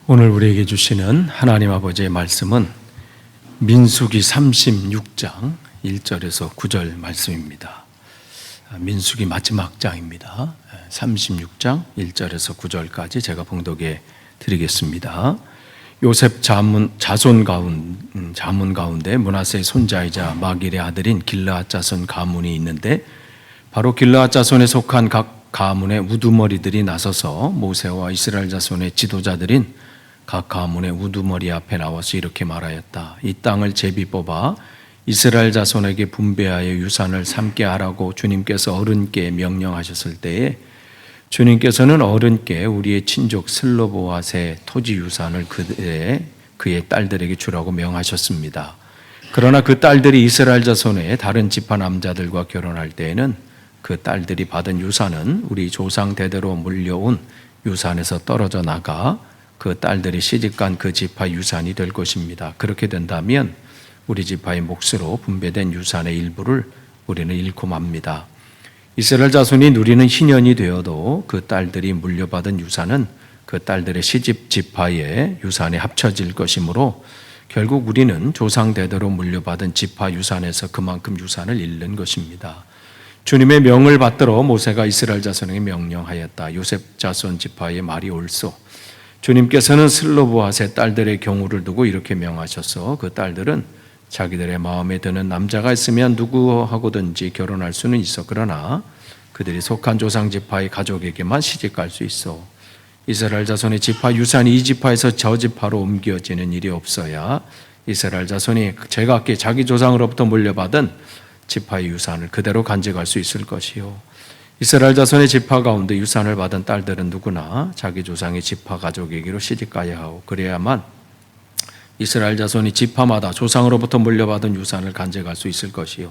오늘 우리에게 주시는 하나님 아버지의 말씀은 민수기 36장 1절에서 9절 말씀입니다. 민수기 마지막 장입니다. 36장 1절에서 9절까지 제가 봉독해 드리겠습니다. 요셉 자손 가운데 므낫세의 손자이자 마길의 아들인 길르앗 자손 가문이 있는데, 바로 길르앗 자손에 속한 각 가문의 우두머리들이 나서서 모세와 이스라엘 자손의 지도자들인 각 가문의 우두머리 앞에 나와서 이렇게 말하였다. 이 땅을 제비 뽑아 이스라엘 자손에게 분배하여 유산을 삼게 하라고 주님께서 어른께 명령하셨을 때에 주님께서는 어른께 우리의 친족 슬로보앗의 토지 유산을 그의 딸들에게 주라고 명하셨습니다. 그러나 그 딸들이 이스라엘 자손의 다른 지파 남자들과 결혼할 때에는 그 딸들이 받은 유산은 우리 조상 대대로 물려온 유산에서 떨어져 나가 그 딸들이 시집간 그 지파 유산이 될 것입니다. 그렇게 된다면 우리 지파의 몫으로 분배된 유산의 일부를 우리는 잃고 맙니다. 이스라엘 자손이 누리는 희년이 되어도 그 딸들이 물려받은 유산은 그 딸들의 시집 지파의 유산에 합쳐질 것이므로 결국 우리는 조상 대대로 물려받은 지파 유산에서 그만큼 유산을 잃는 것입니다. 주님의 명을 받들어 모세가 이스라엘 자손에게 명령하였다. 요셉 자손 지파의 말이 옳소. 주님께서는 슬로보앗의 딸들의 경우를 두고 이렇게 명하셔서 그 딸들은 자기들의 마음에 드는 남자가 있으면 누구하고든지 결혼할 수는 있어. 그러나 그들이 속한 조상 지파의 가족에게만 시집갈 수 있어. 이스라엘 자손의 지파 유산이 이 지파에서 저 지파로 옮겨지는 일이 없어야 이스라엘 자손이 제각기 자기 조상으로부터 물려받은 지파의 유산을 그대로 간직할 수 있을 것이요. 이스라엘 자손의 지파 가운데 유산을 받은 딸들은 누구나 자기 조상의 지파 가족에게로 시집가야 하고, 그래야만 이스라엘 자손이 지파마다 조상으로부터 물려받은 유산을 간직할 수 있을 것이요.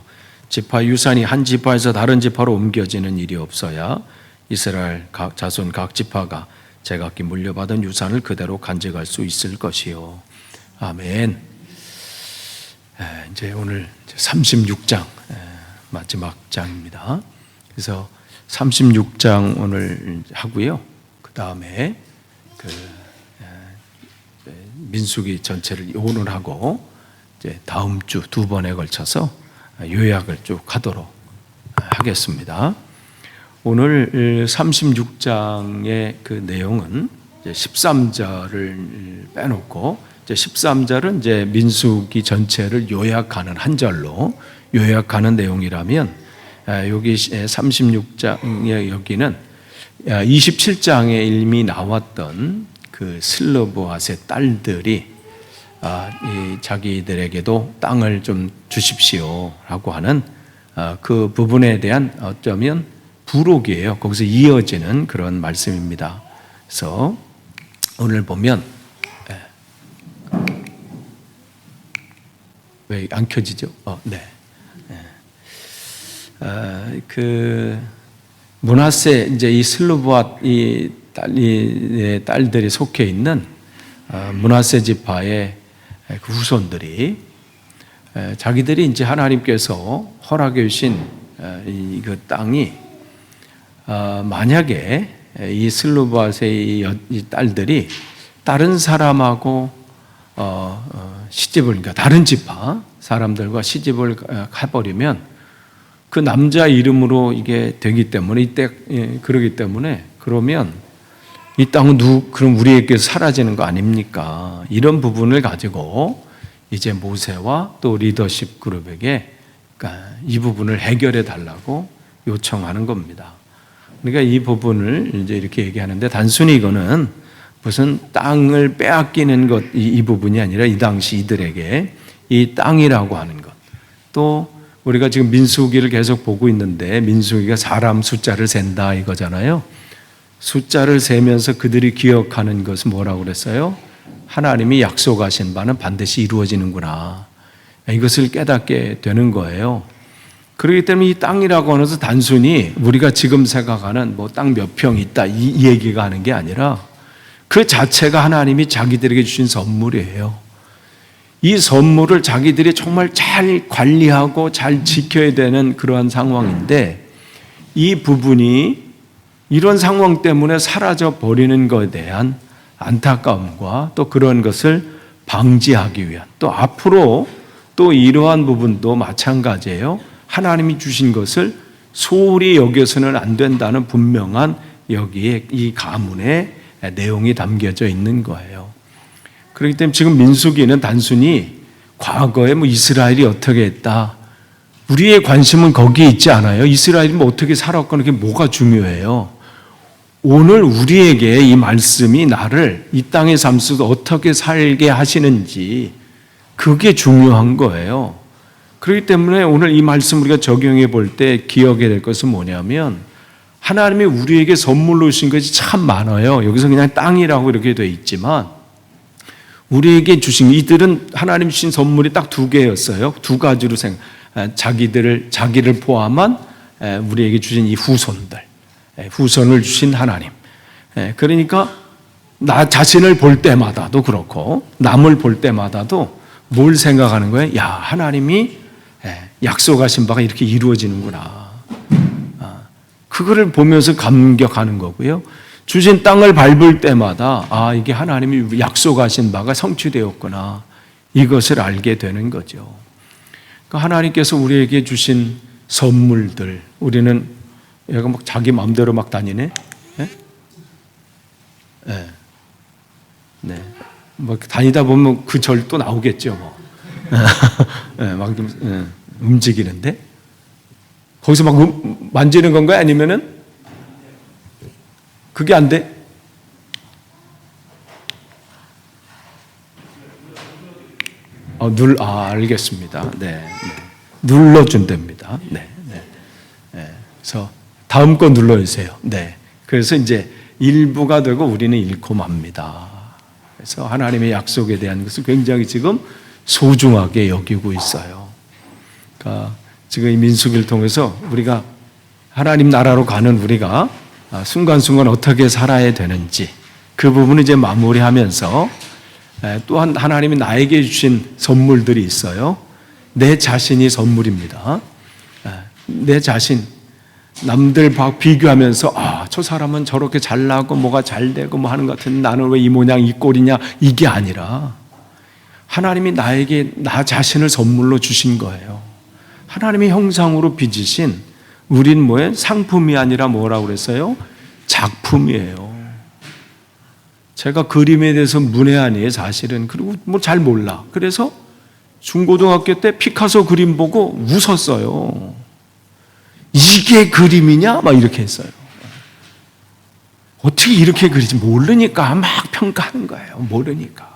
지파 유산이 한 지파에서 다른 지파로 옮겨지는 일이 없어야 이스라엘 각 자손 각 지파가 제각기 물려받은 유산을 그대로 간직할 수 있을 것이요. 아멘. 이제 오늘 36장 마지막 장입니다. 그래서 36장 오늘 하고요. 그 다음에 민수기 전체를 오늘 하고 이제 다음 주 두 번에 걸쳐서 요약을 쭉 하도록 하겠습니다. 오늘 36장의 그 내용은 이제 13절을 빼놓고 이제 13절은 이제 민수기 전체를 요약하는 한 절로 요약하는 내용이라면, 여기 36장의 여기는 27장에 이미 나왔던 그 슬로보앗의 딸들이 자기들에게도 땅을 좀 주십시오라고 하는 그 부분에 대한 어쩌면 부록이에요. 거기서 이어지는 그런 말씀입니다. 그래서 오늘 보면 왜 안 켜지죠? 네. 그 므낫세 이제 이 슬로보앗 이 딸들이 속해 있는 므낫세 지파의 그 후손들이 자기들이 이제 하나님께서 허락해 주신 그 땅이 만약에 이 슬로보앗의 이 딸들이 다른 사람하고 시집을, 그러니까 다른 지파 사람들과 시집을 해버리면 그 남자 이름으로 이게 되기 때문에 그러기 때문에 그러면 이 땅은 그럼 우리에게 사라지는 거 아닙니까? 이런 부분을 가지고 이제 모세와 또 리더십 그룹에게 그러니까 이 부분을 해결해 달라고 요청하는 겁니다. 그러니까 이 부분을 이제 이렇게 얘기하는데, 단순히 이거는 무슨 땅을 빼앗기는 것 이 부분이 아니라 이 당시 이들에게 이 땅이라고 하는 것, 또 우리가 지금 민수기를 계속 보고 있는데 민수기가 사람 숫자를 센다 이거잖아요. 숫자를 세면서 그들이 기억하는 것은 뭐라고 그랬어요? 하나님이 약속하신 바는 반드시 이루어지는구나. 이것을 깨닫게 되는 거예요. 그렇기 때문에 이 땅이라고 하는 것은 단순히 우리가 지금 생각하는 뭐 땅 몇 평 있다 이 얘기가 하는 게 아니라 그 자체가 하나님이 자기들에게 주신 선물이에요. 이 선물을 자기들이 정말 잘 관리하고 잘 지켜야 되는 그러한 상황인데, 이 부분이 이런 상황 때문에 사라져 버리는 것에 대한 안타까움과 또 그런 것을 방지하기 위한, 또 앞으로 또 이러한 부분도 마찬가지예요. 하나님이 주신 것을 소홀히 여겨서는 안 된다는 분명한 여기에 이 가문의 내용이 담겨져 있는 거예요. 그렇기 때문에 지금 민수기는 단순히 과거에 이스라엘이 어떻게 했다, 우리의 관심은 거기에 있지 않아요. 이스라엘이 어떻게 살았거나 그게 뭐가 중요해요. 오늘 우리에게 이 말씀이 나를 이 땅의 삶 속에서 어떻게 살게 하시는지, 그게 중요한 거예요. 그렇기 때문에 오늘 이 말씀 우리가 적용해 볼 때 기억해야 될 것은 뭐냐면, 하나님이 우리에게 선물로 주신 것이 참 많아요. 여기서 그냥 땅이라고 이렇게 되어 있지만, 우리에게 주신 이들은 하나님 주신 선물이 딱 두 개였어요. 두 가지로 자기를 포함한 우리에게 주신 이 후손을 주신 하나님. 그러니까 나 자신을 볼 때마다도 그렇고 남을 볼 때마다도 뭘 생각하는 거예요? 야, 하나님이 약속하신 바가 이렇게 이루어지는구나. 그거를 보면서 감격하는 거고요. 주신 땅을 밟을 때마다 이게 하나님이 약속하신 바가 성취되었구나, 이것을 알게 되는 거죠. 그러니까 하나님께서 우리에게 주신 선물들, 우리는 얘가 자기 마음대로 다니네. 네. 네. 다니다 보면 그 절 또 나오겠죠. 막 움직이는데 거기서 만지는 건가요? 아니면은 그게 안 돼? 알겠습니다. 네. 눌러준답니다. 네. 그래서 다음 거 눌러주세요. 네. 그래서 이제 일부가 되고 우리는 잃고 맙니다. 그래서 하나님의 약속에 대한 것을 굉장히 지금 소중하게 여기고 있어요. 그러니까 지금 이 민수기를 통해서 우리가 하나님 나라로 가는 우리가 순간순간 어떻게 살아야 되는지, 그 부분을 이제 마무리하면서 또한 하나님이 나에게 주신 선물들이 있어요. 내 자신이 선물입니다. 내 자신, 남들 비교하면서 저 사람은 저렇게 잘나고 뭐가 잘 되고 하는 것 같은데 나는 왜 이 모양 이 꼴이냐, 이게 아니라 하나님이 나에게 나 자신을 선물로 주신 거예요. 하나님의 형상으로 빚으신 우린 상품이 아니라 뭐라고 그랬어요? 작품이에요. 제가 그림에 대해서 문외한이에요, 사실은. 그리고 잘 몰라. 그래서 중고등학교 때 피카소 그림 보고 웃었어요. 이게 그림이냐? 이렇게 했어요. 어떻게 이렇게 그리지? 모르니까 막 평가하는 거예요. 모르니까.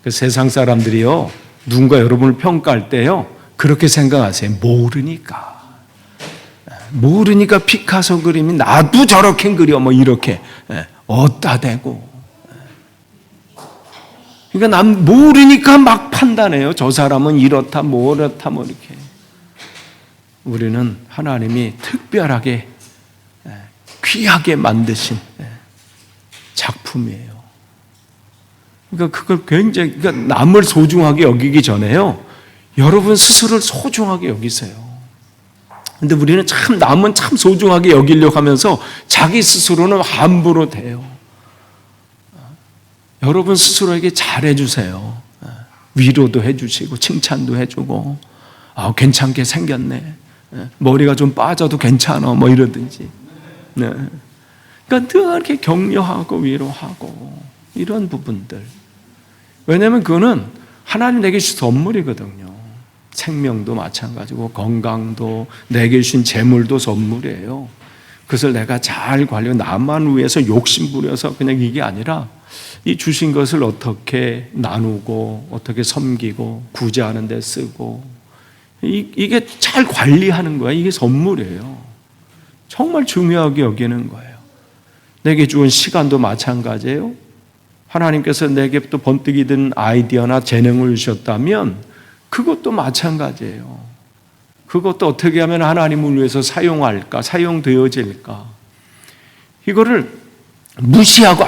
세상 사람들이요, 누군가 여러분을 평가할 때요, 그렇게 생각하세요. 모르니까 피카소 그림이 나도 저렇게 그려 이렇게 어디다 대고. 그러니까 남 모르니까 막 판단해요. 저 사람은 이렇다 뭐렇다 이렇게. 우리는 하나님이 특별하게 귀하게 만드신 작품이에요. 그러니까 그걸 굉장히, 남을 소중하게 여기기 전에요, 여러분 스스로를 소중하게 여기세요. 근데 우리는 남은 참 소중하게 여기려고 하면서 자기 스스로는 함부로 돼요. 여러분 스스로에게 잘해주세요. 위로도 해주시고 칭찬도 해주고, 괜찮게 생겼네, 머리가 좀 빠져도 괜찮아 이러든지. 네. 그러니까 늘 이렇게 격려하고 위로하고 이런 부분들. 왜냐하면 그거는 하나님 내게 주신 선물이거든요. 생명도 마찬가지고 건강도, 내게 주신 재물도 선물이에요. 그것을 내가 잘 관리하고 나만 위해서 욕심 부려서 그냥 이게 아니라 이 주신 것을 어떻게 나누고 어떻게 섬기고 구제하는 데 쓰고, 이게 잘 관리하는 거야. 이게 선물이에요. 정말 중요하게 여기는 거예요. 내게 주은 시간도 마찬가지예요. 하나님께서 내게 또 번뜩이 든 아이디어나 재능을 주셨다면 그것도 마찬가지예요. 그것도 어떻게 하면 하나님을 위해서 사용할까, 사용되어질까. 이거를 무시하고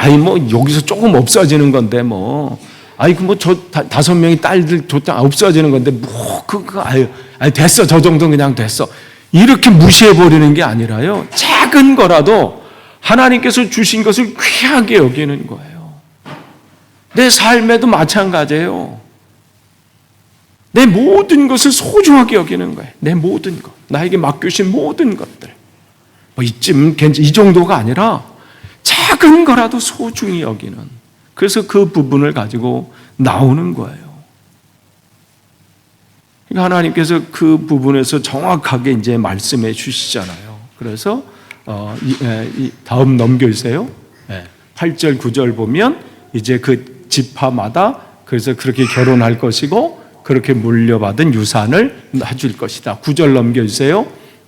여기서 조금 없어지는 건데 저 5명이 딸들 줬다 없어지는 건데 됐어, 저 정도는 그냥 됐어, 이렇게 무시해버리는 게 아니라요, 작은 거라도 하나님께서 주신 것을 귀하게 여기는 거예요. 내 삶에도 마찬가지예요. 내 모든 것을 소중하게 여기는 거예요. 내 모든 것, 나에게 맡겨주신 모든 것들. 뭐 이쯤 이 정도가 아니라 작은 거라도 소중히 여기는. 그래서 그 부분을 가지고 나오는 거예요. 그러니까 하나님께서 그 부분에서 정확하게 이제 말씀해 주시잖아요. 그래서 다음 넘겨주세요. 8절 9절 보면 이제 그 지파마다 그래서 그렇게 결혼할 것이고 그렇게 물려받은 유산을 해줄 것이다. 9절 넘겨주세요.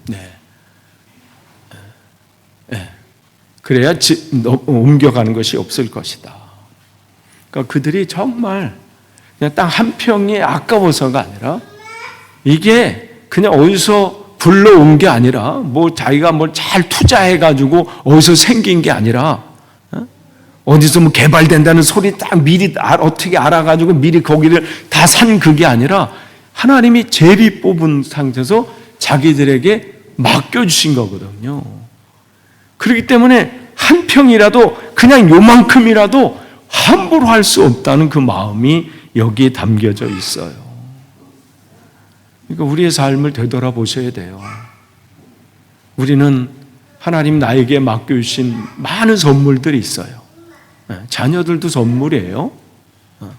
네. 그래야 옮겨가는 것이 없을 것이다. 그러니까 그들이 정말 그냥 땅 한 평이 아까워서가 아니라 이게 그냥 어디서 불러온 게 아니라 뭐 자기가 뭘 잘 투자해가지고 어디서 생긴 게 아니라 어디서 뭐 개발된다는 소리 딱 미리 어떻게 알아가지고 미리 거기를 다 산 그게 아니라 하나님이 제비 뽑은 상태에서 자기들에게 맡겨주신 거거든요. 그렇기 때문에 한 평이라도 그냥 요만큼이라도 함부로 할 수 없다는 그 마음이 여기에 담겨져 있어요. 그러니까 우리의 삶을 되돌아보셔야 돼요. 우리는 하나님 나에게 맡겨주신 많은 선물들이 있어요. 자녀들도 선물이에요.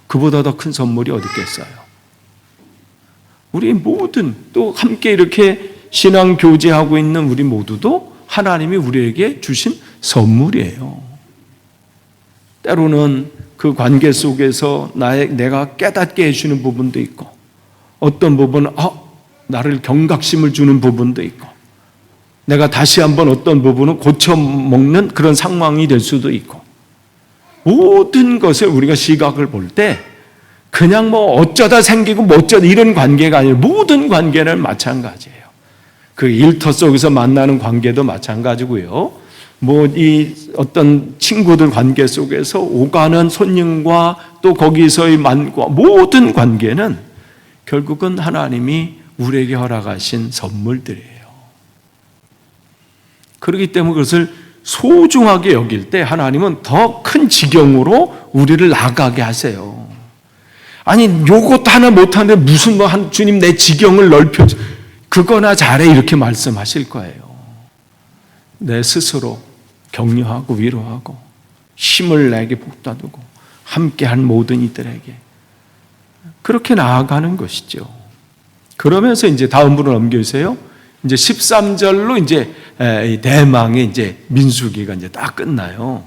그보다 더 큰 선물이 어디 있겠어요. 우리 모든 또 함께 이렇게 신앙 교제하고 있는 우리 모두도 하나님이 우리에게 주신 선물이에요. 때로는 그 관계 속에서 내가 깨닫게 해주는 부분도 있고 어떤 부분은 나를 경각심을 주는 부분도 있고 내가 다시 한번 어떤 부분은 고쳐먹는 그런 상황이 될 수도 있고 모든 것을 우리가 시각을 볼 때 그냥 뭐 어쩌다 생기고 뭐 어쩌다 이런 관계가 아니라 모든 관계는 마찬가지예요. 그 일터 속에서 만나는 관계도 마찬가지고요. 뭐 이 어떤 친구들 관계 속에서 오가는 손님과 또 거기서의 만과 모든 관계는 결국은 하나님이 우리에게 허락하신 선물들이에요. 그렇기 때문에 그것을 소중하게 여길 때 하나님은 더 큰 지경으로 우리를 나가게 하세요. 아니 요것도 하나 못하는데 무슨 주님 내 지경을 넓혀 그거나 잘해 이렇게 말씀하실 거예요. 내 스스로 격려하고 위로하고 힘을 내게 북돋우고 함께한 모든 이들에게 그렇게 나아가는 것이죠. 그러면서 이제 다음으로 넘겨주세요. 이제 13절로 이제 대망의 이제 민수기가 이제 딱 끝나요.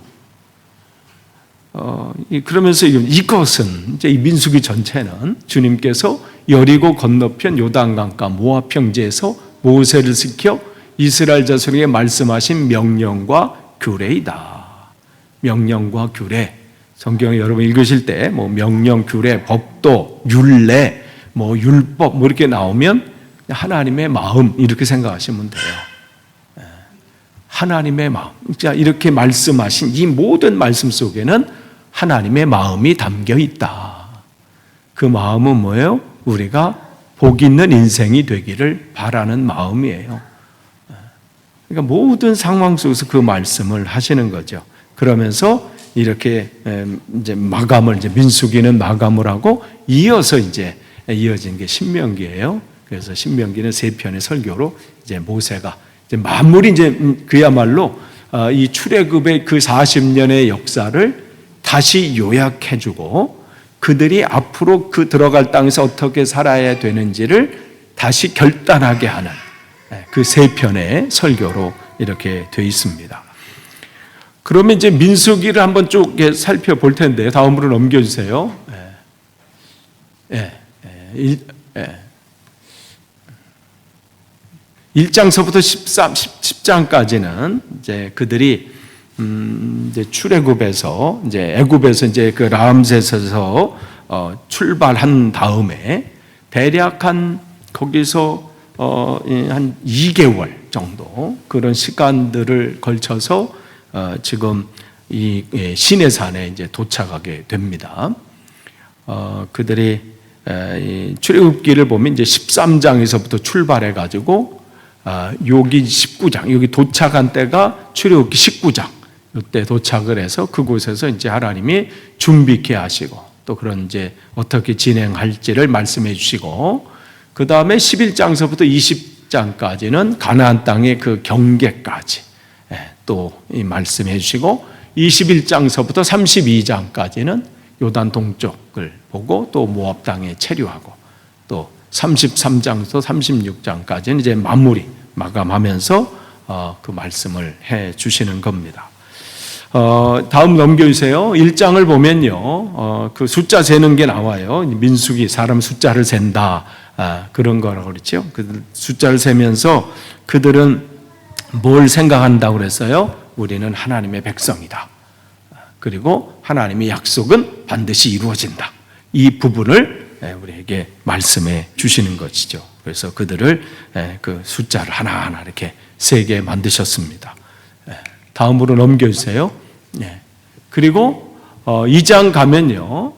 그러면서 이것은 이제 이 민수기 전체는 주님께서 여리고 건너편 요단강가 모압 평지에서 모세를 시켜 이스라엘 자손에게 말씀하신 명령과 규례이다. 명령과 규례. 성경에 여러분 읽으실 때 뭐 명령, 규례, 법도, 율례, 뭐 율법 뭐 이렇게 나오면 하나님의 마음 이렇게 생각하시면 돼요. 하나님의 마음. 자, 이렇게 말씀하신 이 모든 말씀 속에는 하나님의 마음이 담겨 있다. 그 마음은 뭐예요? 우리가 복 있는 인생이 되기를 바라는 마음이에요. 그러니까 모든 상황 속에서 그 말씀을 하시는 거죠. 그러면서 이렇게 이제 마감을 이제 민수기는 마감을 하고 이어서 이제 이어진 게 신명기예요. 그래서 신명기는 3편의 설교로 이제 모세가 이제 마무리 이제 그야말로 이 출애굽의 그 40년의 역사를 다시 요약해주고 그들이 앞으로 그 들어갈 땅에서 어떻게 살아야 되는지를 다시 결단하게 하는 그 3편의 설교로 이렇게 되어 있습니다. 그러면 이제 민수기를 한번 쭉 살펴볼 텐데 다음으로 넘겨주세요. 1장서부터 10장까지는 이제 그들이 이제 출애굽에서 이제 애굽에서 이제 그 라암셋에서 출발한 다음에 대략 한 거기서 한 2개월 정도 그런 시간들을 걸쳐서 지금 이 시내산에 이제 도착하게 됩니다. 그들이 출애굽기를 보면 이제 13장에서부터 출발해 가지고 여기 19장 여기 도착한 때가 출애굽기 19장 이때 도착을 해서 그곳에서 이제 하나님이 준비케 하시고 또 그런 이제 어떻게 진행할지를 말씀해 주시고 그 다음에 11장서부터 20장까지는 가나안 땅의 그 경계까지 또 말씀해 주시고 21장서부터 32장까지는 요단 동쪽을 보고 또 모압 땅에 체류하고 또 33장부터 36장까지는 이제 마감하면서 그 말씀을 해 주시는 겁니다. 다음 넘겨주세요. 1장을 보면요, 그 숫자 세는 게 나와요. 민수기 사람 숫자를 센다 그런 거라고 그랬죠. 그 숫자를 세면서 그들은 뭘 생각한다고 그랬어요? 우리는 하나님의 백성이다. 그리고 하나님의 약속은 반드시 이루어진다. 이 부분을 우리에게 말씀해 주시는 것이죠. 그래서 그들을 그 숫자를 하나하나 이렇게 세게 만드셨습니다. 다음으로 넘겨주세요. 그리고 2장 가면요,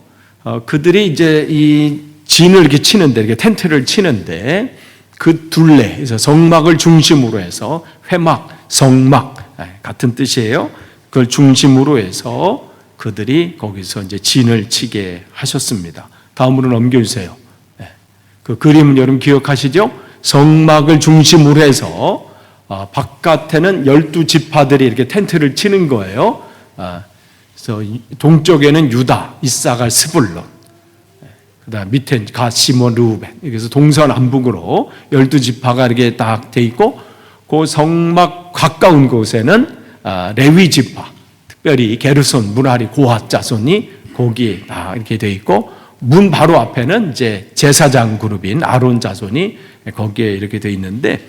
그들이 이제 이 진을 이렇게 치는데, 이렇게 텐트를 치는데 그 둘레, 그래서 성막을 중심으로 해서 회막, 성막 같은 뜻이에요. 그걸 중심으로 해서 그들이 거기서 이제 진을 치게 하셨습니다. 다음으로 넘겨주세요. 그 그림은 여러분 기억하시죠? 성막을 중심으로 해서 바깥에는 12지파들이 이렇게 텐트를 치는 거예요. 그래서 동쪽에는 유다, 이사갈, 스불론, 그다음 밑에 가, 시몬, 르우벤, 그래서 동서남북으로 12지파가 이렇게 딱 돼 있고 그 성막 가까운 곳에는 레위 지파, 특별히 게르손, 무라리, 고핫 자손이 거기에 다 이렇게 돼 있고 문 바로 앞에는 이제 제사장 그룹인 아론 자손이 거기에 이렇게 돼 있는데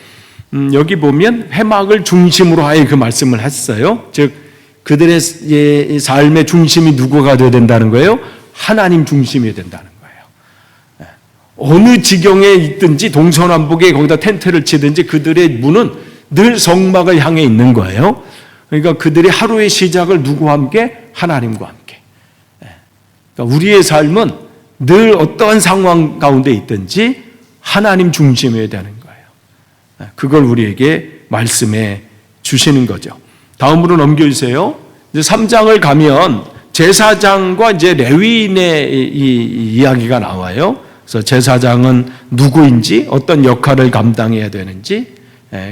여기 보면 회막을 중심으로 하여 그 말씀을 했어요. 즉 그들의 삶의 중심이 누구가 되어야 된다는 거예요? 하나님 중심이 된다는 거예요. 어느 지경에 있든지 동서남북에 거기다 텐트를 치든지 그들의 문은 늘 성막을 향해 있는 거예요. 그러니까 그들의 하루의 시작을 누구와 함께? 하나님과 함께. 그러니까 우리의 삶은 늘 어떠한 상황 가운데 있든지 하나님 중심이어야 되는 거예요. 그걸 우리에게 말씀해 주시는 거죠. 다음으로 넘겨주세요. 이제 3장을 가면 제사장과 이제 레위인의 이 이야기가 나와요. 그래서 제사장은 누구인지 어떤 역할을 감당해야 되는지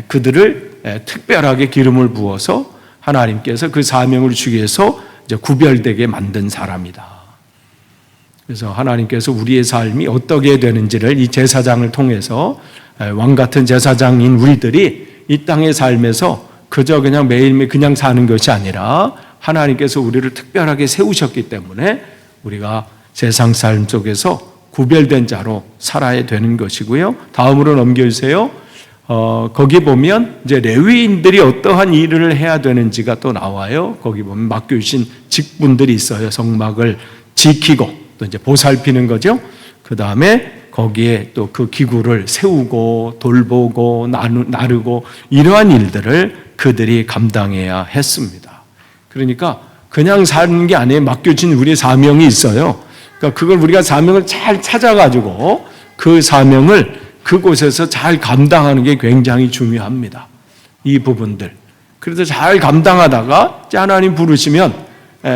그들을 특별하게 기름을 부어서 하나님께서 그 사명을 주기 위해서 이제 구별되게 만든 사람이다. 그래서 하나님께서 우리의 삶이 어떻게 되는지를 이 제사장을 통해서 왕 같은 제사장인 우리들이 이 땅의 삶에서 그저 그냥 매일매일 그냥 사는 것이 아니라 하나님께서 우리를 특별하게 세우셨기 때문에 우리가 세상 삶 속에서 구별된 자로 살아야 되는 것이고요. 다음으로 넘겨주세요. 거기 보면 이제 레위인들이 어떠한 일을 해야 되는지가 또 나와요. 거기 보면 맡겨주신 직분들이 있어요. 성막을 지키고 또 이제 보살피는 거죠. 그 다음에 거기에 또 그 기구를 세우고 돌보고 나르고 이러한 일들을 그들이 감당해야 했습니다. 그러니까 그냥 사는 게 아니에요. 맡겨진 우리의 사명이 있어요. 그러니까 그걸 우리가 사명을 잘 찾아가지고 그 사명을 그곳에서 잘 감당하는 게 굉장히 중요합니다. 이 부분들. 그래서 잘 감당하다가 하나님 부르시면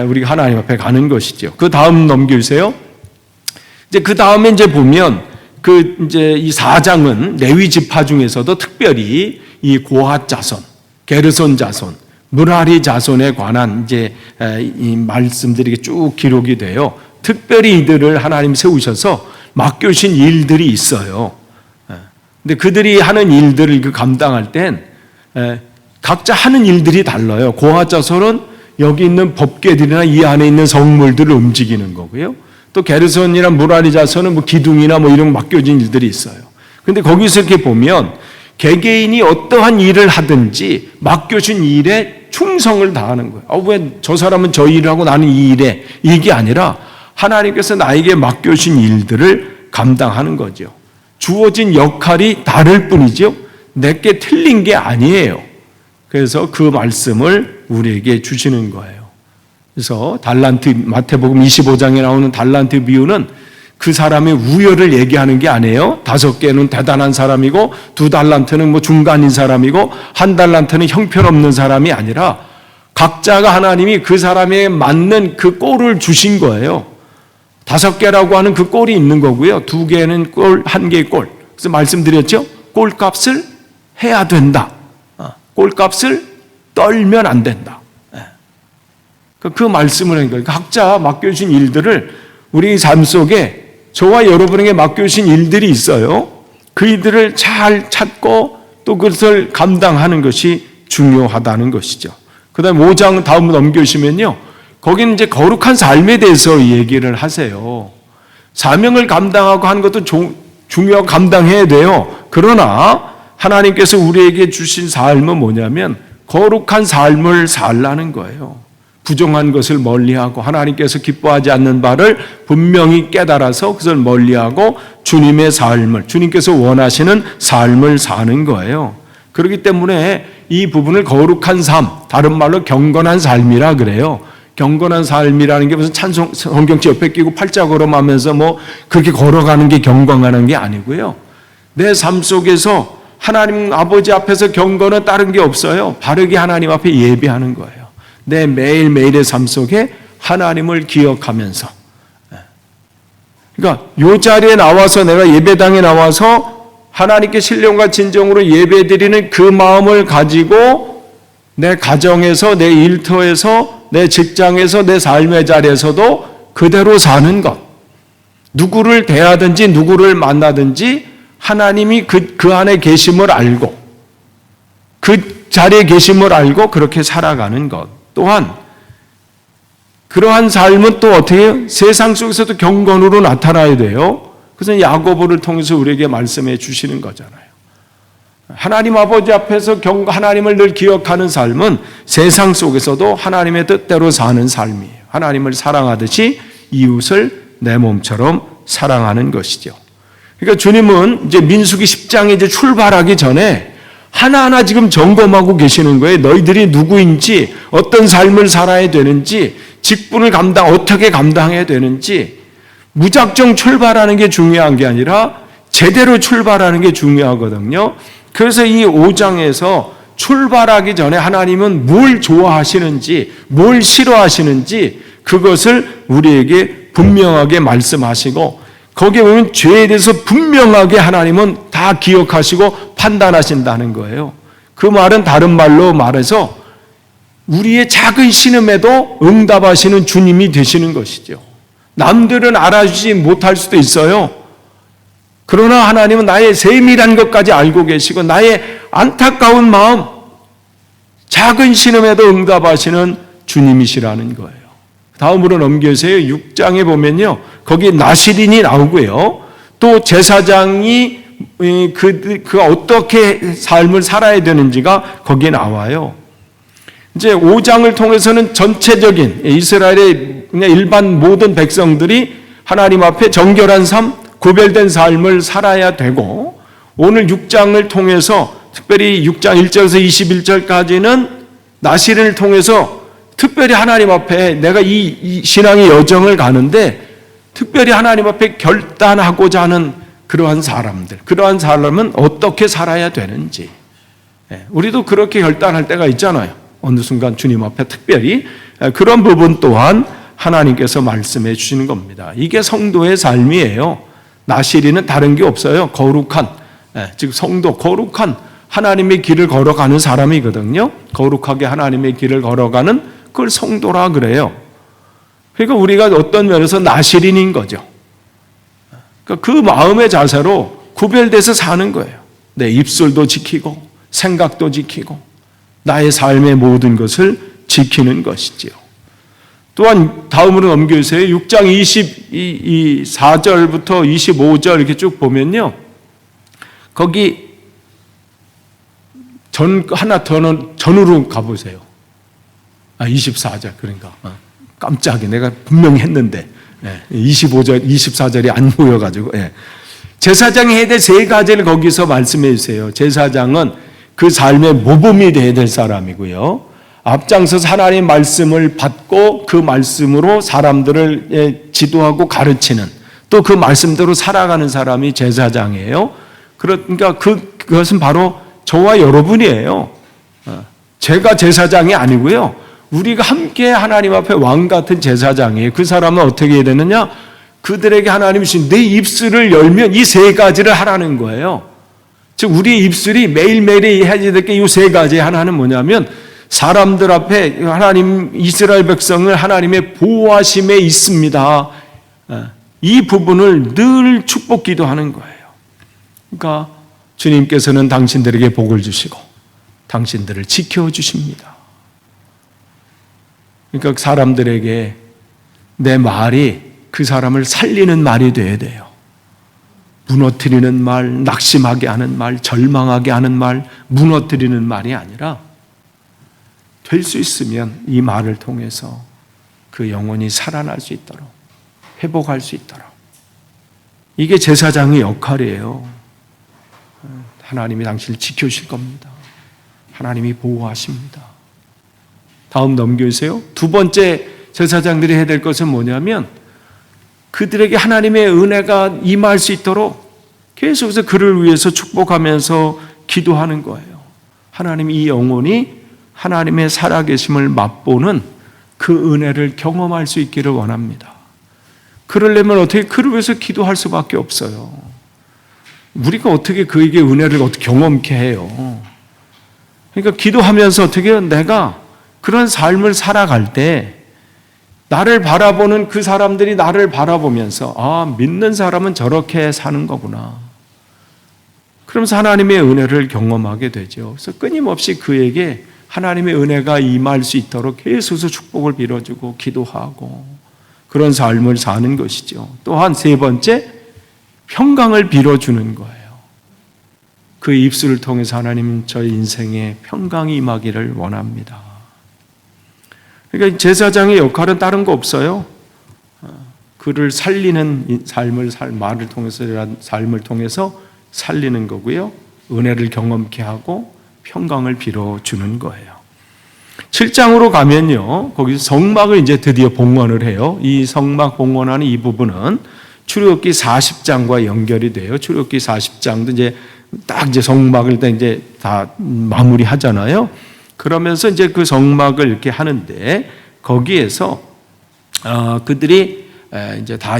우리가 하나님 앞에 가는 것이죠. 그 다음 넘겨주세요. 이제 그 다음에 이제 보면 이제 이 4장은 레위 지파 중에서도 특별히 이 고핫 자손, 게르손 자손, 무라리 자손에 관한 이제 이 말씀들이 쭉 기록이 돼요. 특별히 이들을 하나님 세우셔서 맡겨주신 일들이 있어요. 근데 그들이 하는 일들을 감당할 땐 각자 하는 일들이 달라요. 고핫 자손은 여기 있는 법궤들이나 이 안에 있는 성물들을 움직이는 거고요. 또 게르손이나 무라리 자손은 뭐 기둥이나 뭐 이런 맡겨진 일들이 있어요. 근데 거기서 이렇게 보면 개개인이 어떠한 일을 하든지 맡겨진 일에 충성을 다하는 거예요. 왜 저 사람은 저 일을 하고 나는 이 일에, 이게 아니라 하나님께서 나에게 맡겨진 일들을 감당하는 거죠. 주어진 역할이 다를 뿐이죠. 내게 틀린 게 아니에요. 그래서 그 말씀을 우리에게 주시는 거예요. 그래서 달란트, 마태복음 25장에 나오는 달란트 비유는 그 사람의 우열을 얘기하는 게 아니에요. 5개는 대단한 사람이고 2달란트는 뭐 중간인 사람이고 1달란트는 형편없는 사람이 아니라 각자가 하나님이 그 사람에 맞는 그 꼴을 주신 거예요. 5개라고 하는 그 꼴이 있는 거고요. 2개는 꼴, 1개의 꼴. 그래서 말씀드렸죠? 꼴값을 해야 된다. 꼴값을 떨면 안 된다. 그 말씀을 한 거예요. 각자 맡겨주신 일들을 우리 삶 속에 저와 여러분에게 맡겨주신 일들이 있어요. 그 일들을 잘 찾고 또 그것을 감당하는 것이 중요하다는 것이죠. 그 다음에 5장 다음으로 넘겨주시면요. 거기는 이제 거룩한 삶에 대해서 얘기를 하세요. 사명을 감당하고 하는 것도 중요하고 감당해야 돼요. 그러나 하나님께서 우리에게 주신 삶은 뭐냐면 거룩한 삶을 살라는 거예요. 부정한 것을 멀리하고 하나님께서 기뻐하지 않는 바를 분명히 깨달아서 그것을 멀리하고 주님의 삶을, 주님께서 원하시는 삶을 사는 거예요. 그렇기 때문에 이 부분을 거룩한 삶, 다른 말로 경건한 삶이라 그래요. 경건한 삶이라는 게 무슨 찬송 성경책 옆에 끼고 팔자 걸음하면서 뭐 그렇게 걸어가는 게 경건하는 게 아니고요. 내 삶 속에서 하나님 아버지 앞에서 경건은 다른 게 없어요. 바르게 하나님 앞에 예배하는 거예요. 내 매일매일의 삶 속에 하나님을 기억하면서. 그러니까 이 자리에 나와서 내가 예배당에 나와서 하나님께 신령과 진정으로 예배드리는 그 마음을 가지고 내 가정에서, 내 일터에서, 내 직장에서, 내 삶의 자리에서도 그대로 사는 것. 누구를 대하든지 누구를 만나든지 하나님이 그 안에 계심을 알고 그 자리에 계심을 알고 그렇게 살아가는 것. 또한 그러한 삶은 또 어떻게 해요? 세상 속에서도 경건으로 나타나야 돼요. 그래서 야고보를 통해서 우리에게 말씀해 주시는 거잖아요. 하나님 아버지 앞에서 하나님을 늘 기억하는 삶은 세상 속에서도 하나님의 뜻대로 사는 삶이에요. 하나님을 사랑하듯이 이웃을 내 몸처럼 사랑하는 것이죠. 그러니까 주님은 이제 민수기 10장에 이제 출발하기 전에 하나하나 지금 점검하고 계시는 거예요. 너희들이 누구인지, 어떤 삶을 살아야 되는지, 직분을 어떻게 감당해야 되는지, 무작정 출발하는 게 중요한 게 아니라 제대로 출발하는 게 중요하거든요. 그래서 이 5장에서 출발하기 전에 하나님은 뭘 좋아하시는지, 뭘 싫어하시는지 그것을 우리에게 분명하게 말씀하시고 거기에 보면 죄에 대해서 분명하게 하나님은 다 기억하시고 판단하신다는 거예요. 그 말은 다른 말로 말해서 우리의 작은 신음에도 응답하시는 주님이 되시는 것이죠. 남들은 알아주지 못할 수도 있어요. 그러나 하나님은 나의 세밀한 것까지 알고 계시고 나의 안타까운 마음, 작은 신음에도 응답하시는 주님이시라는 거예요. 다음으로 넘겨주세요. 6장에 보면요. 거기 나시린이 나오고요. 또 제사장이 그가 어떻게 삶을 살아야 되는지가 거기에 나와요. 이제 5장을 통해서는 전체적인 이스라엘의 그냥 일반 모든 백성들이 하나님 앞에 정결한 삶, 구별된 삶을 살아야 되고 오늘 6장을 통해서 특별히 6장 1절에서 21절까지는 나시린을 통해서 특별히 하나님 앞에 내가 이 신앙의 여정을 가는데 특별히 하나님 앞에 결단하고자 하는 그러한 사람들, 그러한 사람은 어떻게 살아야 되는지 우리도 그렇게 결단할 때가 있잖아요. 어느 순간 주님 앞에 특별히 그런 부분 또한 하나님께서 말씀해 주시는 겁니다. 이게 성도의 삶이에요. 나시린은 다른 게 없어요. 거룩한, 즉 성도, 거룩한 하나님의 길을 걸어가는 사람이거든요. 거룩하게 하나님의 길을 걸어가는 그걸 성도라 그래요. 그러니까 우리가 어떤 면에서 나시린인 거죠. 그러니까 그 마음의 자세로 구별돼서 사는 거예요. 내 입술도 지키고 생각도 지키고 나의 삶의 모든 것을 지키는 것이지요. 또한 다음으로 넘겨주세요. 6장 24절부터 25절 이렇게 쭉 보면요. 거기 하나 더는 전으로 가보세요. 24절 그러니까 깜짝이야. 내가 분명히 했는데 25절, 24절이 안 보여가지고 제사장이 해야 될 세 가지를 거기서 말씀해 주세요. 제사장은 그 삶의 모범이 되어야 될 사람이고요. 앞장서서 하나님의 말씀을 받고 그 말씀으로 사람들을 지도하고 가르치는 또 그 말씀대로 살아가는 사람이 제사장이에요. 그러니까 그것은 바로 저와 여러분이에요. 제가 제사장이 아니고요. 우리가 함께 하나님 앞에 왕 같은 제사장이에요. 그 사람은 어떻게 해야 되느냐? 그들에게 하나님이 주신 내 입술을 열면 이 세 가지를 하라는 거예요. 즉 우리의 입술이 매일매일 해야 될 게 이 세 가지. 하나는 뭐냐면 사람들 앞에 하나님 이스라엘 백성을 하나님의 보호하심에 있습니다. 이 부분을 늘 축복 기도하는 거예요. 그러니까 주님께서는 당신들에게 복을 주시고 당신들을 지켜주십니다. 그러니까 사람들에게 내 말이 그 사람을 살리는 말이 돼야 돼요. 무너뜨리는 말, 낙심하게 하는 말, 절망하게 하는 말, 무너뜨리는 말이 아니라 될 수 있으면 이 말을 통해서 그 영혼이 살아날 수 있도록, 회복할 수 있도록. 이게 제사장의 역할이에요. 하나님이 당신을 지켜주실 겁니다. 하나님이 보호하십니다. 다음 넘겨주세요. 두 번째 제사장들이 해야 될 것은 뭐냐면 그들에게 하나님의 은혜가 임할 수 있도록 계속해서 그를 위해서 축복하면서 기도하는 거예요. 하나님 이 영혼이 하나님의 살아계심을 맛보는 그 은혜를 경험할 수 있기를 원합니다. 그러려면 어떻게 그를 위해서 기도할 수밖에 없어요. 우리가 어떻게 그에게 은혜를 어떻게 경험케 해요. 그러니까 기도하면서 어떻게 해요? 내가 그런 삶을 살아갈 때 나를 바라보는 그 사람들이 나를 바라보면서 아, 믿는 사람은 저렇게 사는 거구나. 그러면서 하나님의 은혜를 경험하게 되죠. 그래서 끊임없이 그에게 하나님의 은혜가 임할 수 있도록 계속해서 축복을 빌어주고 기도하고 그런 삶을 사는 것이죠. 또한 세 번째, 평강을 빌어주는 거예요. 그 입술을 통해서 하나님 저희 인생에 평강이 임하기를 원합니다. 그러니까 제사장의 역할은 다른 거 없어요. 그를 살리는 말을 통해서, 삶을 통해서 살리는 거고요. 은혜를 경험케 하고 평강을 빌어주는 거예요. 7장으로 가면요, 거기서 성막을 이제 드디어 봉헌을 해요. 이 성막 봉헌하는 이 부분은 출애굽기 40장과 연결이 돼요. 출애굽기 40장도 이제 딱 이제 성막을 이제 다 마무리하잖아요. 그러면서 이제 그 성막을 이렇게 하는데 거기에서 그들이 이제 다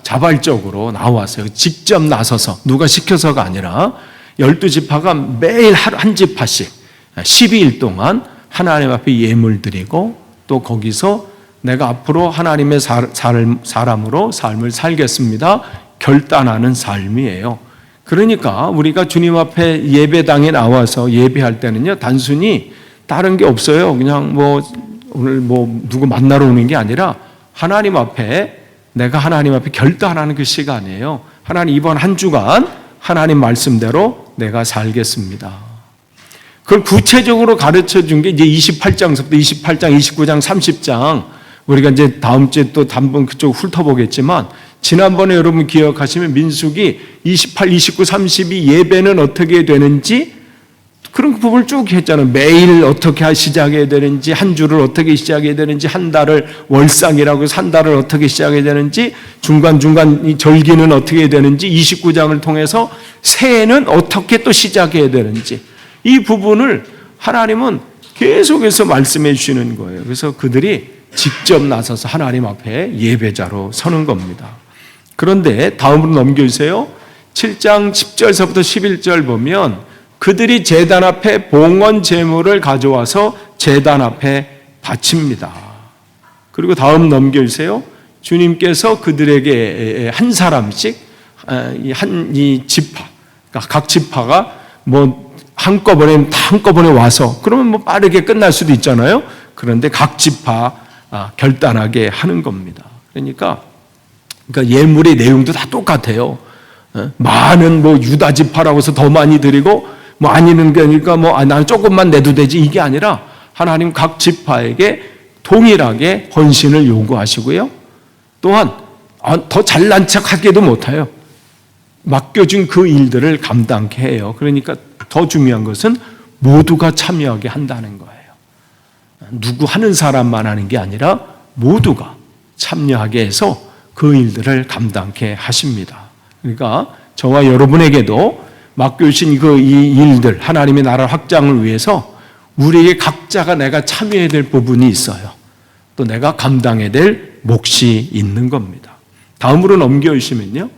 자발적으로 나와서 직접 나서서 누가 시켜서가 아니라 12지파가 매일 한 지파씩 12일 동안 하나님 앞에 예물 드리고 또 거기서 내가 앞으로 하나님의 사람으로 삶을 살겠습니다. 결단하는 삶이에요. 그러니까 우리가 주님 앞에 예배당에 나와서 예배할 때는요, 단순히 다른 게 없어요. 그냥 오늘 누구 만나러 오는 게 아니라 하나님 앞에 내가 하나님 앞에 결단하는 그 시간이에요. 하나님 이번 한 주간 하나님 말씀대로 내가 살겠습니다. 그걸 구체적으로 가르쳐 준 게 이제 28장부터 28장, 29장, 30장 우리가 이제 다음 주에 또 한번 그쪽 훑어보겠지만 지난번에 여러분 기억하시면 민수기 28, 29, 32 예배는 어떻게 되는지 그런 부분을 쭉 했잖아요. 매일 어떻게 시작해야 되는지, 한 주를 어떻게 시작해야 되는지, 한 달을 월상이라고 해서 한 달을 어떻게 시작해야 되는지, 중간중간 이 절기는 어떻게 해야 되는지, 29장을 통해서 새해는 어떻게 또 시작해야 되는지 이 부분을 하나님은 계속해서 말씀해 주시는 거예요. 그래서 그들이 직접 나서서 하나님 앞에 예배자로 서는 겁니다. 그런데 다음으로 넘겨주세요. 7장 10절서부터 11절 보면 그들이 제단 앞에 봉헌 제물을 가져와서 제단 앞에 바칩니다. 그리고 다음 넘겨주세요. 주님께서 그들에게 한 사람씩 이 지파, 각 지파가 한꺼번에 와서 그러면 빠르게 끝날 수도 있잖아요. 그런데 각 지파 결단하게 하는 겁니다. 그러니까 예물의 내용도 다 똑같아요. 많은 유다 지파라고 해서 더 많이 드리고 아니는 게 아니니까 나는 조금만 내도 되지 이게 아니라 하나님 각 지파에게 동일하게 헌신을 요구하시고요. 또한 더 잘난 척하게도 못해요. 맡겨준 그 일들을 감당케 해요. 그러니까 더 중요한 것은 모두가 참여하게 한다는 거예요. 누구 하는 사람만 하는 게 아니라 모두가 참여하게 해서 그 일들을 감당케 하십니다. 그러니까 저와 여러분에게도 맡겨주신 이 일들, 하나님의 나라 확장을 위해서 우리에게 각자가 내가 참여해야 될 부분이 있어요. 또 내가 감당해야 될 몫이 있는 겁니다. 다음으로 넘겨주시면요.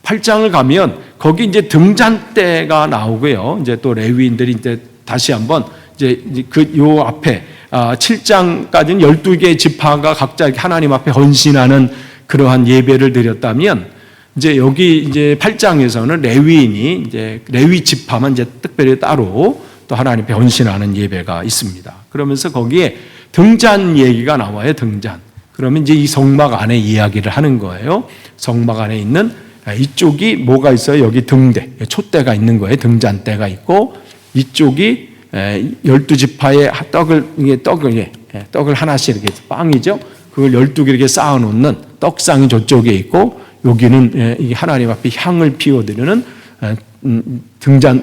8장을 가면 거기 이제 등잔대가 나오고요. 이제 또 레위인들이 이제 다시 한번 이제 요 앞에 7장까지는 12개의 지파가 각자 하나님 앞에 헌신하는 그러한 예배를 드렸다면 이제 여기 이제 8장에서는 레위인이 이제 레위 지파만 이제 특별히 따로 또 하나님 앞에 헌신하는 예배가 있습니다. 그러면서 거기에 등잔 얘기가 나와요. 등잔. 그러면 이제 이 성막 안에 이야기를 하는 거예요. 성막 안에 있는 이쪽이 뭐가 있어요? 여기 등대, 촛대가 있는 거예요. 등잔대가 있고 이쪽이 12지파의 떡을 하나씩 이렇게 빵이죠. 그걸 12개 이렇게 쌓아 놓는 떡상이 저쪽에 있고 여기는 하나님 앞에 향을 피워드리는 등잔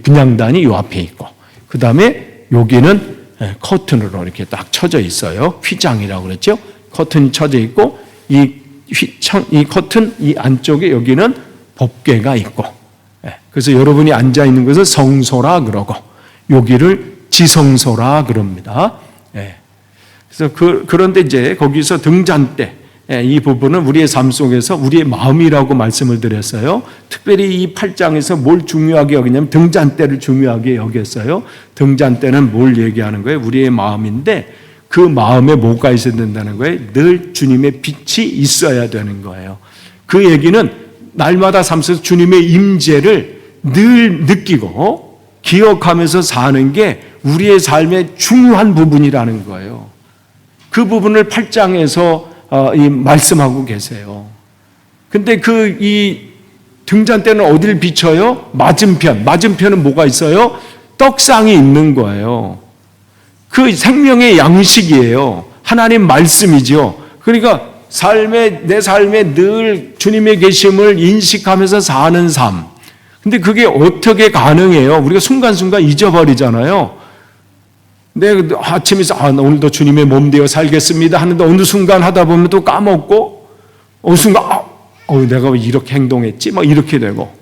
분향단이 요 앞에 있고 그 다음에 여기는 커튼으로 이렇게 딱 쳐져 있어요. 휘장이라고 그랬죠. 커튼이 쳐져 있고 이 커튼 이 안쪽에 여기는 법궤가 있고 그래서 여러분이 앉아 있는 것을 성소라 그러고 여기를 지성소라 그럽니다. 그래서 그런데 이제 거기서 등잔대 이 부분은 우리의 삶 속에서 우리의 마음이라고 말씀을 드렸어요. 특별히 이 8장에서 뭘 중요하게 여기냐면 등잔대를 중요하게 여겼어요. 등잔대는 뭘 얘기하는 거예요? 우리의 마음인데 그 마음에 뭐가 있어야 된다는 거예요? 늘 주님의 빛이 있어야 되는 거예요. 그 얘기는 날마다 삶 속에서 주님의 임재를 늘 느끼고 기억하면서 사는 게 우리의 삶의 중요한 부분이라는 거예요. 그 부분을 8장에서 말씀하고 계세요. 근데 이 등잔대는 어디를 비춰요? 맞은편은 뭐가 있어요? 떡상이 있는 거예요. 그 생명의 양식이에요. 하나님 말씀이죠. 그러니까 내 삶에 늘 주님의 계심을 인식하면서 사는 삶. 근데 그게 어떻게 가능해요? 우리가 순간순간 잊어버리잖아요. 내가 아침에서 오늘도 주님의 몸 되어 살겠습니다 하는데 어느 순간 하다 보면 또 까먹고 어느 순간 내가 왜 이렇게 행동했지? 막 이렇게 되고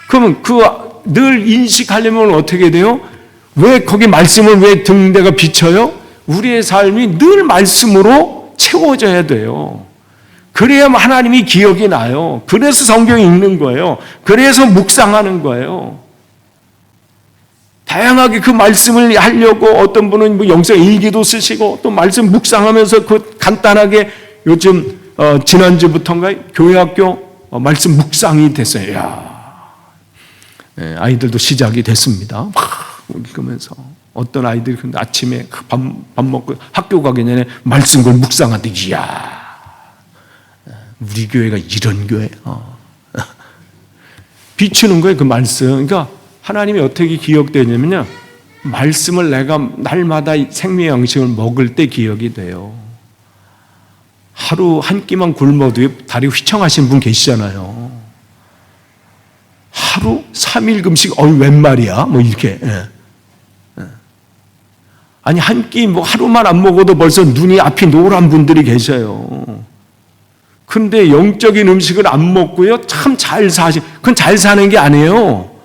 그러면 늘 인식하려면 어떻게 돼요? 왜 거기 말씀을 왜 등대가 비쳐요? 우리의 삶이 늘 말씀으로 채워져야 돼요. 그래야 하나님이 기억이 나요. 그래서 성경이 읽는 거예요. 그래서 묵상하는 거예요. 다양하게 그 말씀을 하려고 어떤 분은 뭐 영성 일기도 쓰시고 또 말씀 묵상하면서 그 간단하게 요즘 지난주부터인가 교회학교 말씀 묵상이 됐어요. 아이들도 시작이 됐습니다. 막 읽으면서 어떤 아이들이 아침에 밥 먹고 학교 가기 전에 말씀 걸 묵상하는데 이야 우리 교회가 이런 교회 비추는 거예요. 그 말씀. 그러니까 하나님이 어떻게 기억되냐면요. 말씀을 내가 날마다 생명의 양식을 먹을 때 기억이 돼요. 하루 한 끼만 굶어도 다리 휘청하시는 분 계시잖아요. 하루 3일 금식, 웬 말이야? 뭐 이렇게. 아니, 한 끼 하루만 안 먹어도 벌써 눈이 앞이 노란 분들이 계셔요. 근데 영적인 음식을 안 먹고요. 참 그건 잘 사는 게 아니에요.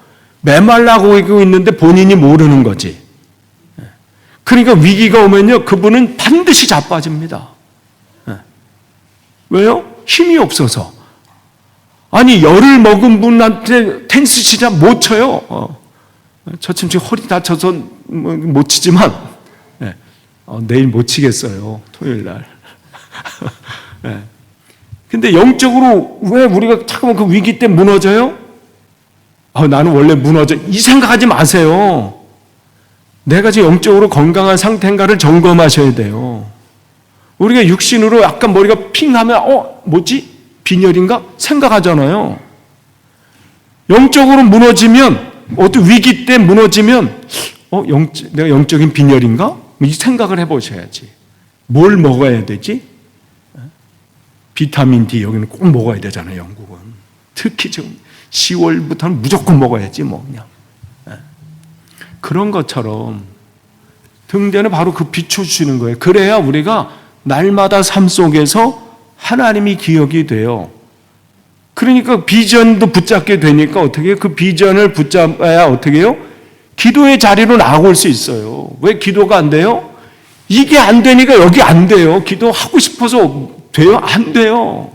메말라고 있는데 본인이 모르는 거지. 그러니까 위기가 오면요, 그분은 반드시 자빠집니다. 왜요? 힘이 없어서. 아니, 열을 먹은 분한테 테니스 치자 못 쳐요. 저 지금 허리 다쳐서 못 치지만, 내일 못 치겠어요. 토요일 날. 근데 영적으로 왜 우리가 잠깐만 그 위기 때 무너져요? 나는 원래 무너져. 이 생각하지 마세요. 내가 지금 영적으로 건강한 상태인가를 점검하셔야 돼요. 우리가 육신으로 약간 머리가 핑 하면, 뭐지? 빈혈인가? 생각하잖아요. 영적으로 무너지면, 어떤 위기 때 무너지면, 내가 영적인 빈혈인가? 이 생각을 해보셔야지. 뭘 먹어야 되지? 비타민 D 여기는 꼭 먹어야 되잖아요, 영국은. 특히 지금 10월부터는 무조건 먹어야지, 그냥. 그런 것처럼 등대는 바로 그 비춰주시는 거예요. 그래야 우리가 날마다 삶 속에서 하나님이 기억이 돼요. 그러니까 비전도 붙잡게 되니까 어떻게 해요? 그 비전을 붙잡아야 어떻게 해요? 기도의 자리로 나아올 수 있어요. 왜 기도가 안 돼요? 이게 안 되니까 여기 안 돼요. 기도하고 싶어서 돼요? 안 돼요.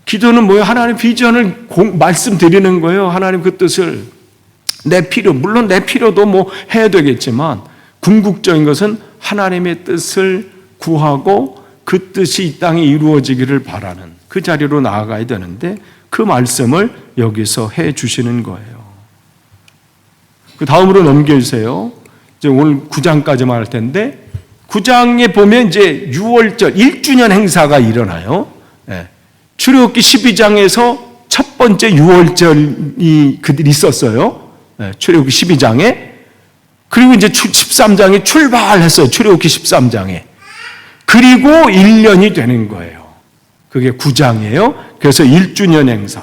기도는 뭐예요? 하나님 비전을 말씀드리는 거예요. 하나님 그 뜻을. 내 필요, 물론 내 필요도 뭐 해야 되겠지만 궁극적인 것은 하나님의 뜻을 구하고 그 뜻이 이 땅에 이루어지기를 바라는 그 자리로 나아가야 되는데 그 말씀을 여기서 해 주시는 거예요. 그 다음으로 넘겨주세요. 이제 오늘 9장까지만 할 텐데 9장에 보면 이제 6월절 1주년 행사가 일어나요. 예. 출애굽기 12장에서 첫 번째 6월절이 그들이 있었어요. 예. 출애굽기 12장에. 그리고 이제 13장에 출발했어요. 출애굽기 13장에. 그리고 1년이 되는 거예요. 그게 9장이에요. 그래서 1주년 행사.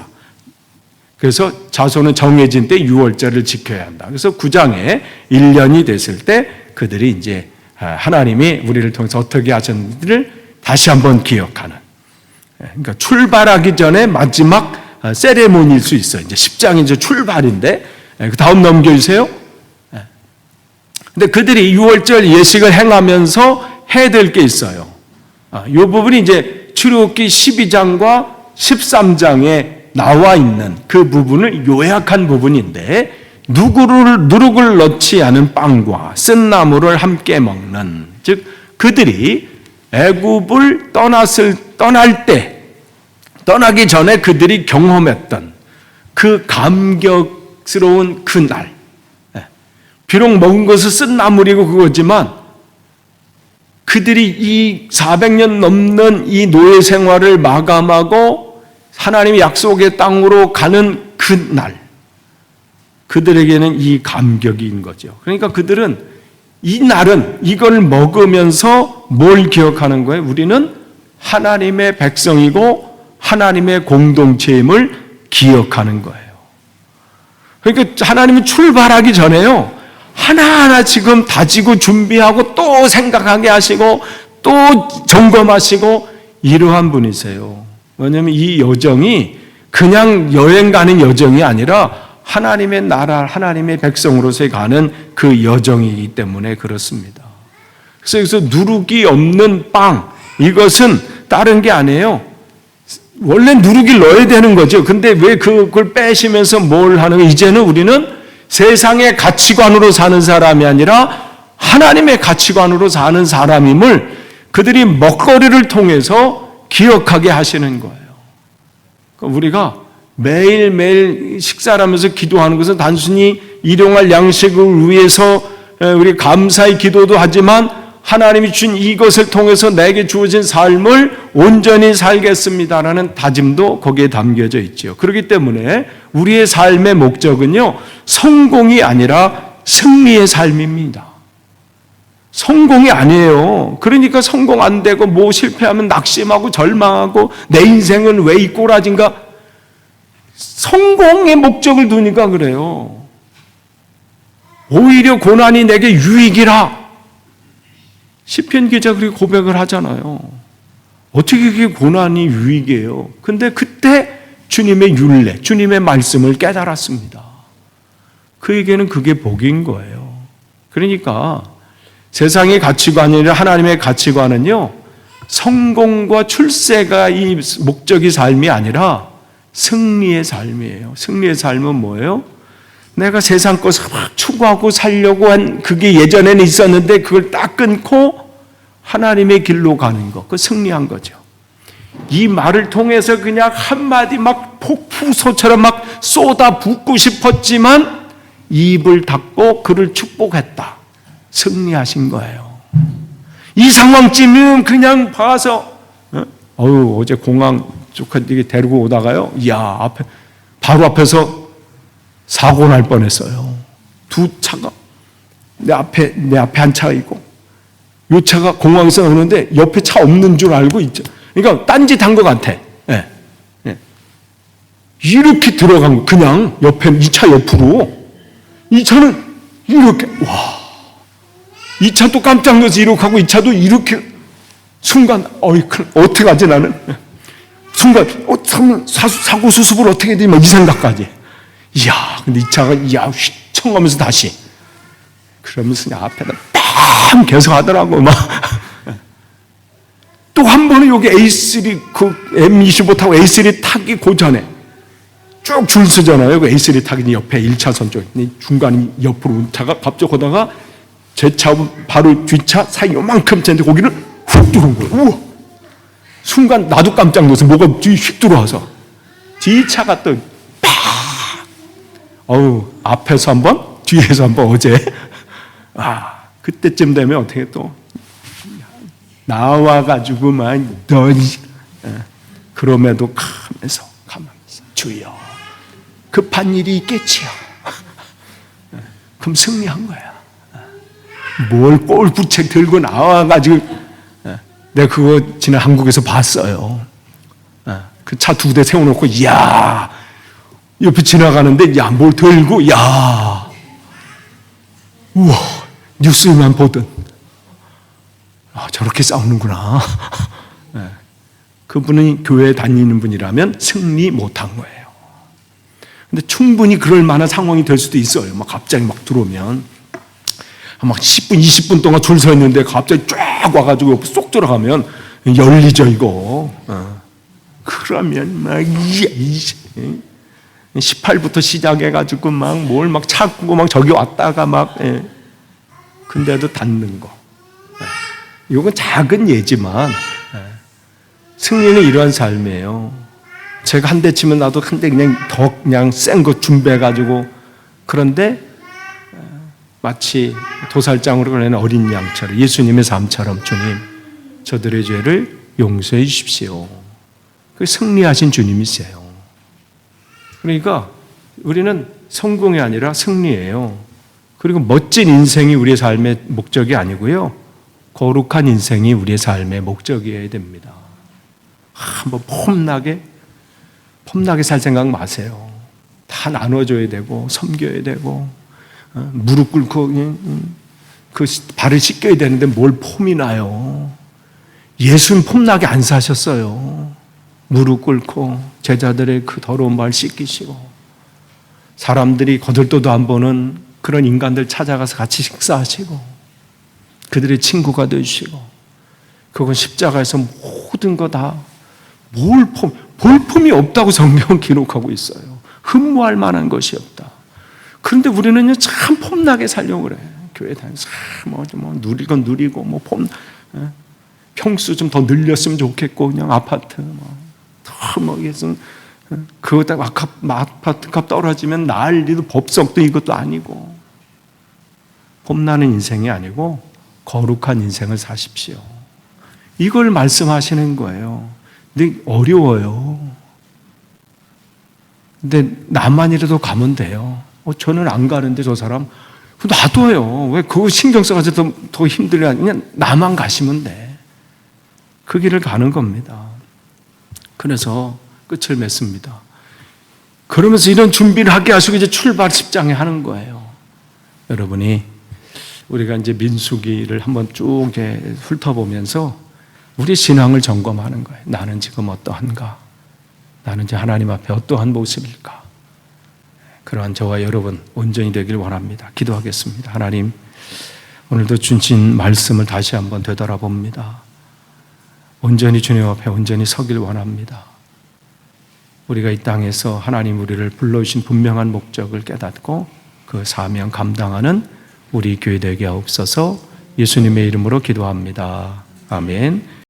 그래서 자손은 정해진 때 6월절을 지켜야 한다. 그래서 9장에 1년이 됐을 때 그들이 이제 하나님이 우리를 통해서 어떻게 하셨는지를 다시 한번 기억하는. 그러니까 출발하기 전에 마지막 세레모니일 수 있어요. 이제 10장이 이제 출발인데 그 다음 넘겨주세요. 근데 그들이 6월절 예식을 행하면서 해야 될 게 있어요. 이 부분이 이제 출애굽기 12장과 13장에 나와 있는 그 부분을 요약한 부분인데 누룩을 넣지 않은 빵과 쓴 나물을 함께 먹는, 즉 그들이 애굽을 떠나기 전에 그들이 경험했던 그 감격스러운 그 날. 비록 먹은 것은 쓴 나물이고 그거지만 그들이 이 400년 넘는 이 노예 생활을 마감하고 하나님의 약속의 땅으로 가는 그 날, 그들에게는 이 감격인 거죠. 그러니까 그들은 이 날은 이걸 먹으면서 뭘 기억하는 거예요? 우리는 하나님의 백성이고 하나님의 공동체임을 기억하는 거예요. 그러니까 하나님은 출발하기 전에요, 하나하나 지금 다지고 준비하고 또 생각하게 하시고 또 점검하시고 이러한 분이세요. 왜냐하면 이 여정이 그냥 여행 가는 여정이 아니라 하나님의 나라, 하나님의 백성으로서 가는 그 여정이기 때문에 그렇습니다. 그래서 여기서 누룩이 없는 빵, 이것은 다른 게 아니에요. 원래 누룩을 넣어야 되는 거죠. 근데 왜 그걸 빼시면서 뭘 하는 거예요? 이제는 우리는 세상의 가치관으로 사는 사람이 아니라 하나님의 가치관으로 사는 사람임을 그들이 먹거리를 통해서 기억하게 하시는 거예요. 그러니까 우리가 매일매일 식사를 하면서 기도하는 것은 단순히 일용할 양식을 위해서 우리 감사의 기도도 하지만 하나님이 준 이것을 통해서 내게 주어진 삶을 온전히 살겠습니다라는 다짐도 거기에 담겨져 있죠. 그렇기 때문에 우리의 삶의 목적은요, 성공이 아니라 승리의 삶입니다. 성공이 아니에요. 그러니까 성공 안 되고 뭐 실패하면 낙심하고 절망하고 내 인생은 왜 이 꼬라진가? 성공의 목적을 두니까 그래요. 오히려 고난이 내게 유익이라. 시편 기자 그렇게 고백을 하잖아요. 어떻게 그게 고난이 유익이에요? 근데 그때 주님의 율례, 주님의 말씀을 깨달았습니다. 그에게는 그게 복인 거예요. 그러니까 세상의 가치관이 아니라 하나님의 가치관은요, 성공과 출세가 이 목적이 삶이 아니라 승리의 삶이에요. 승리의 삶은 뭐예요? 내가 세상 것을 막 추구하고 살려고 한 그게 예전에는 있었는데 그걸 딱 끊고 하나님의 길로 가는 것, 그 승리한 거죠. 이 말을 통해서 그냥 한마디 막 폭풍소처럼 막 쏟아붓고 싶었지만 입을 닫고 그를 축복했다. 승리하신 거예요. 이 상황쯤이면 그냥 봐서 어제 공항 쪽에 데리고 오다가요, 이야, 바로 앞에서 사고 날 뻔했어요. 두 차가 내 앞에 한 차가 있고, 이 차가 공항에서 오는데 옆에 차 없는 줄 알고 있죠. 그러니까 딴짓한 것 같아. 예. 예. 이렇게 들어간 거, 그냥 옆에 이 차 옆으로. 이 차는 이렇게, 와, 이 차도 깜짝 놀라서 이렇게 하고 이 차도 이렇게 순간, 어떻게 하지 나는? 순간, 사고 수습을 어떻게 해야 되지? 이 생각까지. 이야, 근데 이 차가, 청하면서 다시. 그러면서 그냥 앞에다 빰 계속 하더라고, 막. 또 한 번은 여기 A3, 그 M25 타고 A3 타기 그 전에 쭉 줄 서잖아요. 그 A3 타기 옆에 1차선 쪽. 중간에 옆으로 차가 갑자기 오다가 제 차 바로 뒷차 사이 요만큼 쳤는데 거기를 훅 들어온 거예요. 우와! 순간 나도 깜짝 놀라서 뭐가 뒤에 휙 들어와서 뒤차가 또 팍! 앞에서 한 번, 뒤에서 한 번 어제. 그때쯤 되면 어떻게 또 나와가지고 막 너니 그럼에도 가면서 주여 급한 일이 있겠지요. 그럼 승리한 거야. 뭘 골프책 들고 나와가지고 내가 그거 지난 한국에서 봤어요. 그 차 2대 세워놓고 이야 옆에 지나가는데 야 뭘 들고 야 우와 뉴스만 보던 저렇게 싸우는구나. 그분이 교회 다니는 분이라면 승리 못한 거예요. 근데 충분히 그럴 만한 상황이 될 수도 있어요. 막 갑자기 막 들어오면 막 10분, 20분 동안 줄 서 있는데 갑자기 쫙 와가지고 옆에 쏙 들어가면 열리죠, 이거. 그러면 막 18부터 시작해가지고 막 뭘 막 찾고 막 저기 왔다가 막 근데도 닿는 거. 이건 작은 예지만 승리는 이러한 삶이에요. 제가 한 대 치면 나도 한 대 그냥 더 그냥 센 거 준비해가지고 그런데 마치 도살장으로 걸린 어린 양처럼 예수님의 삶처럼 주님 저들의 죄를 용서해 주십시오. 그 승리하신 주님이세요. 그러니까 우리는 성공이 아니라 승리예요. 그리고 멋진 인생이 우리의 삶의 목적이 아니고요. 거룩한 인생이 우리의 삶의 목적이어야 됩니다. 뭐 폼나게 살 생각 마세요. 다 나눠줘야 되고 섬겨야 되고 무릎 꿇고 그 발을 씻겨야 되는데 뭘 폼이 나요. 예수는 폼나게 안 사셨어요. 무릎 꿇고 제자들의 그 더러운 발 씻기시고 사람들이 거들떠도 안 보는 그런 인간들 찾아가서 같이 식사하시고 그들의 친구가 되시고 그건 십자가에서 모든 거 다 볼품이 없다고 성경은 기록하고 있어요. 흠모할 만한 것이 없다. 그런데 우리는 참 폼나게 살려고 그래. 교회 다니면서 뭐 누리고 뭐 평수 좀 더 늘렸으면 좋겠고 그냥 아파트 그거다가 아파트 값 떨어지면 난리도 법석도 이것도 아니고 폼나는 인생이 아니고 거룩한 인생을 사십시오. 이걸 말씀하시는 거예요. 근데 어려워요. 근데 나만이라도 가면 돼요. 저는 안 가는데 저 사람 놔둬요. 왜 그거 신경 써가지고 더 힘들냐? 그냥 나만 가시면 돼. 그 길을 가는 겁니다. 그래서 끝을 맺습니다. 그러면서 이런 준비를 하게 하시고 이제 출발 10장에 하는 거예요. 여러분이 우리가 이제 민수기를 한번 쭉 훑어보면서 우리 신앙을 점검하는 거예요. 나는 지금 어떠한가? 나는 이제 하나님 앞에 어떠한 모습일까? 그러한 저와 여러분 온전히 되길 원합니다. 기도하겠습니다. 하나님, 오늘도 주신 말씀을 다시 한번 되돌아봅니다. 온전히 주님 앞에 온전히 서길 원합니다. 우리가 이 땅에서 하나님 우리를 불러주신 분명한 목적을 깨닫고 그 사명 감당하는 우리 교회 되게 하옵소서. 예수님의 이름으로 기도합니다. 아멘.